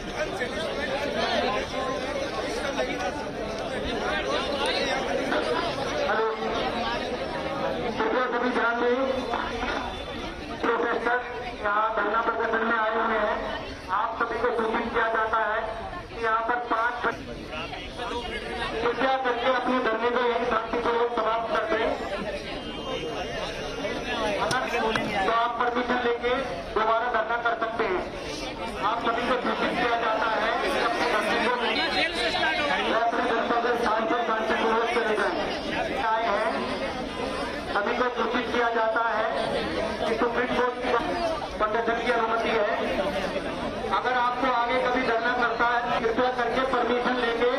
सभी ध्यान दें, प्रोफेसर यहाँ धरना प्रदर्शन में आए हुए हैं। आप सभी को सूचित किया जाता है कि यहाँ पर 5 कृपया करके अपने धरने को यही शांतिपूर्वक समाप्त कर दें। तो आप परमिशन लेके दोबारा धरना कर सकते हैं। आप सभी को सूचित किया जाता है कि अपने धरने को अपने जनता से शांतिपूर्वक चले जाए। आए हैं, सभी को सूचित किया जाता है कि सुप्रीम कोर्ट की प्रदर्शन की अनुमति है। अगर आपको आगे कभी धरना करता है, कृपया करके परमिशन लेके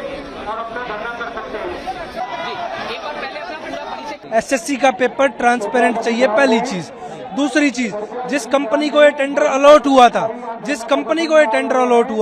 और अपना धरना कर सकते हैं। एसएससी का पेपर ट्रांसपेरेंट चाहिए, पहली चीज। दूसरी चीज, जिस कंपनी को ये टेंडर अलॉट हुआ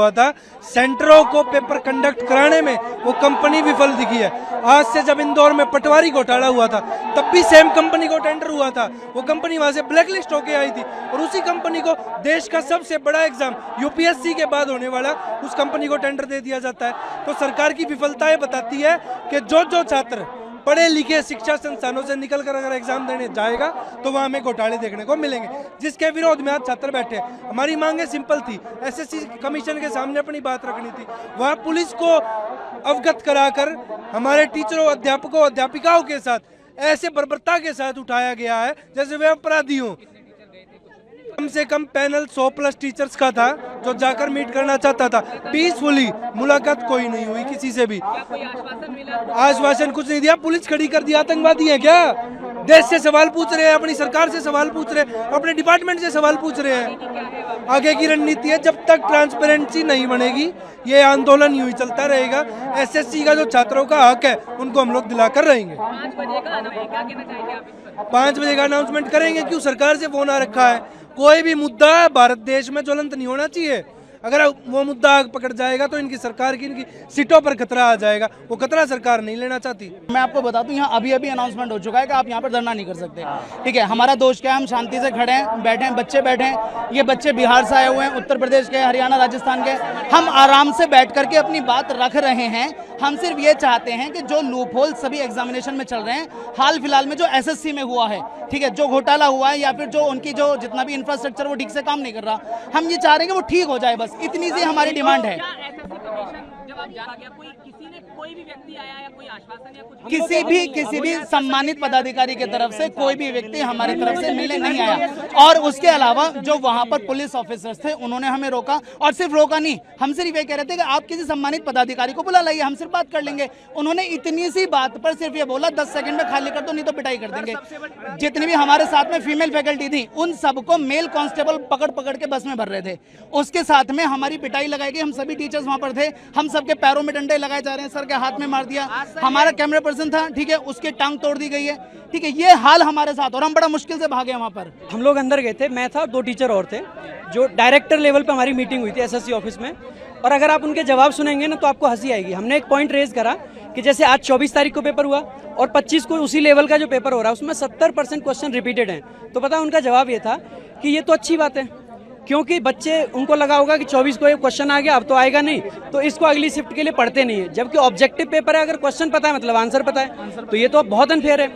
था, सेंटरों को पेपर कंडक्ट कराने में वो कंपनी विफल दिखी है। आज से जब इंदौर में पटवारी घोटाला हुआ था, तब भी सेम कंपनी को टेंडर हुआ था। वो कंपनी वहां से ब्लैकलिस्ट होके आई थी और उसी कंपनी को देश का सबसे बड़ा एग्जाम यूपीएससी के बाद होने वाला, उस कंपनी को टेंडर दे दिया जाता है। तो सरकार की विफलताएं बताती है कि जो छात्र पढ़े लिखे शिक्षा संस्थानों से निकलकर अगर एग्जाम देने जाएगा तो वहां हमें घोटाले देखने को मिलेंगे, जिसके विरोध में आज छात्र बैठे। हमारी मांगे सिंपल थी, एसएससी कमीशन के सामने अपनी बात रखनी थी। वहां पुलिस को अवगत कराकर हमारे टीचरों, अध्यापकों, अध्यापिकाओं के साथ ऐसे बर्बरता के साथ उठाया गया है जैसे वे अपराधी हों। कम से कम पैनल 100+ टीचर्स का था जो जाकर मीट करना चाहता था। पीसफुली मुलाकात कोई नहीं हुई किसी से भी। आश्वासन कुछ नहीं दिया, पुलिस खड़ी कर दिया। आतंकवादी है क्या? देश से सवाल पूछ रहे हैं, अपनी सरकार से सवाल पूछ रहे हैं, अपने डिपार्टमेंट से सवाल पूछ रहे हैं। आगे की रणनीति है, जब तक ट्रांसपेरेंसी नहीं बनेगी ये आंदोलन यूं ही चलता रहेगा। एसएससी का जो छात्रों का हक है उनको हम लोग दिलाकर रहेंगे। 5 बजे का अनाउंसमेंट करेंगे। क्यों? सरकार से फोन आ रखा है। कोई भी मुद्दा भारत देश में ज्वलंत नहीं होना चाहिए। अगर वो मुद्दा आग पकड़ जाएगा तो इनकी सरकार की, इनकी सीटों पर खतरा आ जाएगा। वो खतरा सरकार नहीं लेना चाहती। मैं आपको बता दूं, यहाँ अभी अनाउंसमेंट हो चुका है कि आप यहाँ पर धरना नहीं कर सकते। ठीक है, हमारा दोष क्या है, हम शांति से खड़े हैं, बैठे हैं, बच्चे बैठे हैं। ये बच्चे बिहार से आए हुए हैं, उत्तर प्रदेश के, हरियाणा, राजस्थान के। हम आराम से बैठ करके अपनी बात रख रहे हैं। हम सिर्फ ये चाहते हैं कि जो लूप होल सभी एग्जामिनेशन में चल रहे हैं, हाल फिलहाल में जो एसएससी में हुआ है, ठीक है, जो घोटाला हुआ है या फिर जो उनकी जो जितना भी इंफ्रास्ट्रक्चर वो ठीक से काम नहीं कर रहा, हम ये चाह रहे हैं कि वो ठीक हो जाए। बस इतनी सी हमारी डिमांड है। किसी भी सम्मानित पदाधिकारी की तरफ से कोई भी व्यक्ति हमारी तरफ से मिलने नहीं आया। और उसके अलावा जो वहां पर पुलिस ऑफिसर्स थे उन्होंने हमें रोका, और सिर्फ रोका नहीं, हम सिर्फ ये कह रहे थे कि आप किसी सम्मानित पदाधिकारी को बुला लाइए, हम सिर्फ बात कर लेंगे। उन्होंने इतनी सी बात पर सिर्फ ये बोला 10 सेकंड में खाली कर दो नहीं तो पिटाई कर देंगे। जितनी भी हमारे साथ में फीमेल फैकल्टी थी उन सबको मेल कांस्टेबल पकड़ के बस में भर रहे थे। उसके साथ में हमारी पिटाई लगाई गई। हम सभी टीचर्स वहां पर थे, हम सबके पैरों में डंडे लगाए जा रहे हैं, सर के हाथ में मार दिया। हमारा कैमरा पर्सन था, ठीक है, उसकी टांग तोड़ दी गई है। ठीक है, ये हाल हमारे साथ, और हम बड़ा मुश्किल से भागे वहां पर। हम लोग अंदर गए थे, मैं था, 2 टीचर और थे। जो डायरेक्टर लेवल पे हमारी मीटिंग हुई थी एसएससी ऑफिस में, और अगर आप उनके जवाब सुनेंगे ना तो आपको हंसी आएगी। हमने एक पॉइंट रेज करा कि जैसे आज 24 तारीख को पेपर हुआ और 25 को उसी लेवल का जो पेपर हो रहा है उसमें 70% क्वेश्चन रिपीटेड हैं। तो पता उनका जवाब ये था कि ये तो अच्छी बात है, क्योंकि बच्चे, उनको लगा होगा कि 24 को ये क्वेश्चन आ गया, अब तो आएगा नहीं, तो इसको अगली शिफ्ट के लिए पढ़ते नहीं है। जबकि ऑब्जेक्टिव पेपर है, अगर क्वेश्चन पता है मतलब आंसर पता है, तो ये तो बहुत अनफेयर है।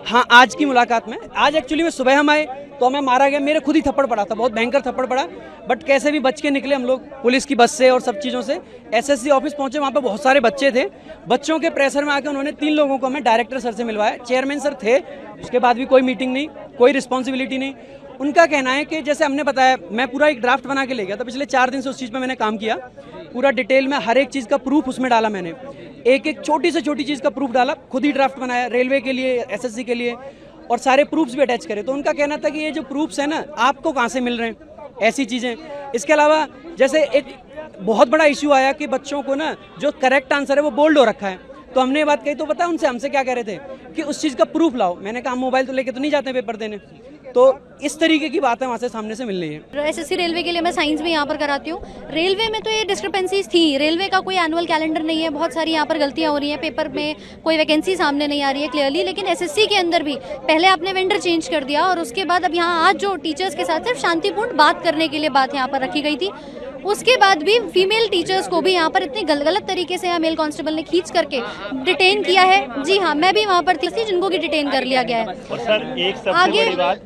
हाँ, आज की मुलाकात में, आज एक्चुअली में सुबह हम आए तो हमें मारा गया, मेरे खुद ही थप्पड़ पड़ा था, बहुत भयंकर थप्पड़ पड़ा, बट कैसे भी बच के निकले हम लोग पुलिस की बस से और सब चीज़ों से। एसएससी ऑफिस पहुंचे, वहाँ पे बहुत सारे बच्चे थे। बच्चों के प्रेशर में आके उन्होंने 3 लोगों को हमें डायरेक्टर सर से मिलवाया। चेयरमैन सर थे, उसके बाद भी कोई मीटिंग नहीं, कोई रिस्पॉन्सिबिलिटी नहीं। उनका कहना है कि जैसे हमने बताया, मैं पूरा एक ड्राफ्ट बना के ले गया था, पिछले 4 दिन से उस चीज़ पे मैंने काम किया, पूरा डिटेल में हर एक चीज़ का प्रूफ उसमें डाला मैंने, एक छोटी से छोटी चीज़ का प्रूफ डाला, खुद ही ड्राफ्ट बनाया रेलवे के लिए, एसएससी के लिए, और सारे प्रूफ्स भी अटैच करे। तो उनका कहना था कि ये जो प्रूफ्स है ना, आपको कहाँ से मिल रहे हैं ऐसी चीज़ें। इसके अलावा जैसे एक बहुत बड़ा इशू आया कि बच्चों को ना जो करेक्ट आंसर है वो बोल्ड हो रखा है, तो हमने ये बात कही तो पता उनसे हमसे क्या कह रहे थे कि उस चीज़ का प्रूफ लाओ। मैंने कहा मोबाइल तो लेके तो नहीं जाते पेपर देने, तो इस तरीके की बातें वहाँ से सामने से मिल रही है। एसएससी रेलवे के लिए मैं साइंस भी यहाँ पर कराती हूँ। रेलवे में तो ये डिस्क्रिपेंसीज थी, रेलवे का कोई एनुअल कैलेंडर नहीं है, बहुत सारी यहाँ पर गलतियाँ हो रही हैं, पेपर में कोई वैकेंसी सामने नहीं आ रही है क्लियरली। लेकिन एसएससी के अंदर भी पहले आपने वेंडर चेंज कर दिया और उसके बाद अब यहाँ आज जो टीचर्स के साथ सिर्फ शांतिपूर्ण बात करने के लिए बात यहाँ पर रखी गई थी, उसके बाद भी फीमेल टीचर्स को भी यहाँ पर इतने गलत तरीके से मेल कांस्टेबल ने खींच करके डिटेन किया है। जी हाँ, मैं भी वहाँ पर थी जिनको की डिटेन कर लिया गया है। और सर एक सबसे आगे बड़ी बात,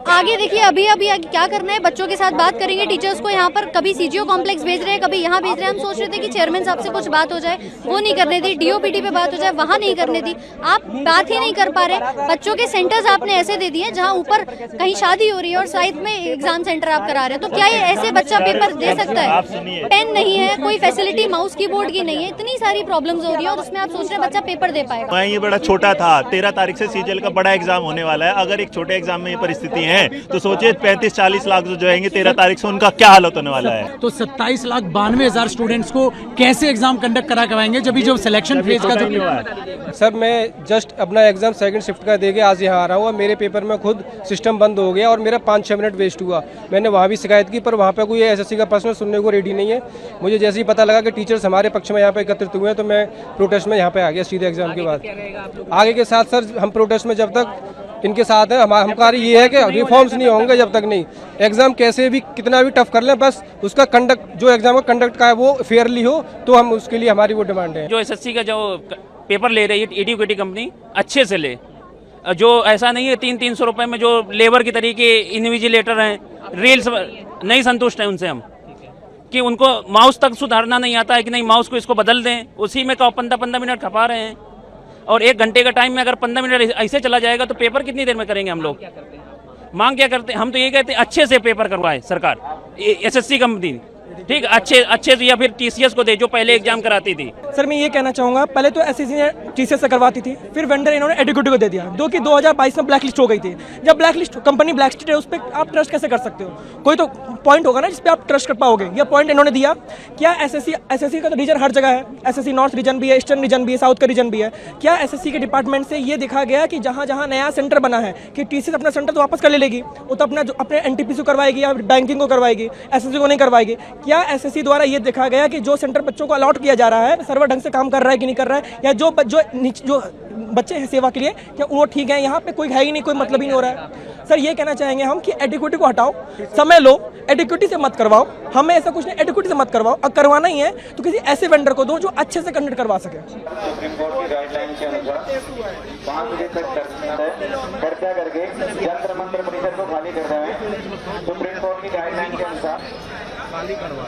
हाँ आगे देखिए, अभी क्या करना है, बच्चों के साथ बात करेंगे। टीचर्स को यहाँ पर कभी सीजीओ कॉम्प्लेक्स भेज रहे हैं, कभी यहाँ भेज रहे हैं। हम सोच रहे थे कि चेयरमैन साहब से कुछ बात हो जाए, वो नहीं करने दी। डीओपीटी पे बात हो जाए, वहाँ नहीं करने दी। आप बात ही नहीं कर पा रहे। बच्चों के सेंटर्स आपने ऐसे दे दिए जहाँ ऊपर कहीं शादी हो रही है और साइड में एग्जाम सेंटर आप करा रहे हैं। तो क्या ये ऐसे बच्चा पेपर दे सकता है? पेन नहीं है, कोई फैसिलिटी माउस कीबोर्ड की नहीं है, इतनी सारी प्रॉब्लम्स हो रही है और उसमें आप सोच रहे हैं बच्चा पेपर दे पाएगा। ये बड़ा छोटा था, 13 तारीख से सीजीएल का बड़ा एग्जाम होने वाला है। अगर एक छोटे एग्जाम में ये परिस्थिति है तो सोचिए 35-40 लाख जो आएंगे 13 तारीख से, उनका क्या हालत होने वाला है। तो 27,92,000 स्टूडेंट्स को कैसे एग्जाम कंडक्ट कराएंगे जब जो सिलेक्शन फेज का जो। सर मैं जस्ट अपना एग्जाम सेकंड शिफ्ट का देके आज यहाँ आ रहा हूँ और मेरे पेपर में खुद सिस्टम बंद हो गया और मेरा 5-6 मिनट वेस्ट हुआ। मैंने वहाँ भी शिकायत की पर वहाँ पे कोई एसएससी का पर्सनल सुनने को रेडी नहीं है। मुझे जैसे ही पता लगा कि टीचर्स हमारे पक्ष में यहाँ पे एकत्रित हुए हैं तो मैं प्रोटेस्ट में यहाँ पे आ गया सीधे एग्जाम के बाद। आगे के साथ सर हम प्रोटेस्ट में जब तक इनके साथ है, हमारा ये है कि रिफॉर्म्स नहीं होंगे जब तक नहीं। एग्जाम कैसे भी कितना भी टफ कर लें, बस उसका कंडक्ट जो एग्जाम का कंडक्ट का है वो फेयरली हो, तो हम उसके लिए हमारी वो डिमांड है। जो एसएससी का जो पेपर ले रही है एडुकेटी कंपनी, अच्छे से ले। जो ऐसा नहीं है 300-300 रुपए में जो लेबर की तरीके इन्विजिलेटर हैं, रील्स नहीं संतुष्ट हैं उनसे हम, कि उनको माउस तक सुधारना नहीं आता है कि नहीं माउस को इसको बदल दें, उसी में 15 मिनट खपा रहे हैं। और 1 घंटे का टाइम में अगर 15 मिनट ऐसे चला जाएगा तो पेपर कितनी देर में करेंगे हम लोग? मांग क्या करते हैं हम? तो ये कहते हैं अच्छे से पेपर करवाए सरकार, एसएससी कंपनी, ठीक, अच्छे से, या फिर टीसीएस को दे जो पहले एग्जाम कराती थी। सर मैं ये कहना चाहूँगा, पहले तो एसएससी ने टीसीएस से करवाती थी, फिर वेंडर इन्होंने एडुकेटी को दे दिया, जो कि 2022 में ब्लैक लिस्ट हो गई थी। जब black list company black list है, उस पर आप ट्रस्ट कैसे कर सकते हो? कोई तो पॉइंट होगा ना जिस पे आप ट्रस्ट कर पाओगे। ये पॉइंट इन्होंने दिया। क्या एसएससी का तो रीजन हर जगह है, एसएससी नॉर्थ रीजन भी है, ईस्टर्न रीजन भी है, साउथ का रीजन भी है। क्या एसएससी के डिपार्टमेंट से ये देखा गया कि जहाँ जहाँ नया सेंटर बना है कि टीसीएस अपना सेंटर तो वापस कर ले लेगी, वो तो अपने एनटीपीसी को करवाएगी या बैंकिंग को करवाएगी, एसएससी को नहीं करवाएगी? क्या एसएससी द्वारा ये देखा गया कि जो सेंटर बच्चों को अलॉट किया जा रहा है सर्वर ढंग से काम कर रहा है कि नहीं कर रहा है, या जो बच्चे हैं सेवा के लिए क्या वो ठीक है? यहाँ पे कोई है ही नहीं, कोई मतलब ही नहीं हो रहा है। सर ये कहना चाहेंगे हम कि एडुकेटी को हटाओ, समय लो, एडुकेटी से मत करवाओ। हमें ऐसा कुछ नहीं, एडुकेटी से मत करवाओ। अब करवाना ही है तो किसी ऐसे वेंडर को दो जो अच्छे से कंडक्ट करवा सके। सुप्रीम कोर्ट की गाइडलाइन के अनुसार 5 बजे तक चर्चा करके जंतर मंत्र परिसर को खाली कर रहे हैं। सुप्रीम कोर्ट की गाइडलाइन के अनुसार खाली करवा